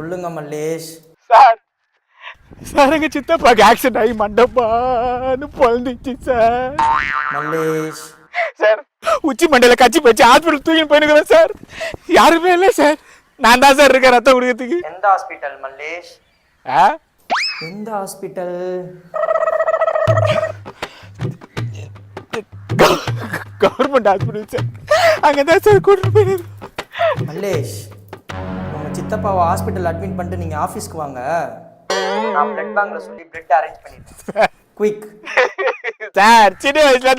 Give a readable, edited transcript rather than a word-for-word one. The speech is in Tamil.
சொல்லுங்க மல்லேஷ். சார் சார் எங்க சித்தப்பாக்கு ஆக்சிடென்ட் ஆகி மண்டப்பான்னு பொழந்துச்சு சார். மல்லேஷ் சார் உச்சி மண்டையில கச்சி வச்சு ஹாஸ்பிட்டல் தூக்கிட்டு போயிருக்கிறேன் சார். யாருமே இல்லை சார். நான் தான் சார் இருக்கேன் ரத்தம் குடிக்கிறதுக்கு. எந்த ஹாஸ்பிட்டல் மல்லேஷ்? ஆ எந்த ஹாஸ்பிட்டல்? Government hospital sir. அங்கே தான் சார் கூட்டிட்டு போயிருக்கேன். மல்லேஷ், உங்க சித்தப்பாவை ஹாஸ்பிட்டல் அட்மிட் பண்ணிட்டு நீங்க ஆஃபீஸ்க்கு வாங்க. நான் பிளட் பேங்க்ல சொல்லி பிளட் அரேஞ்ச் பண்ணிடுறேன். குயிக் சார் சின்ன வயசுல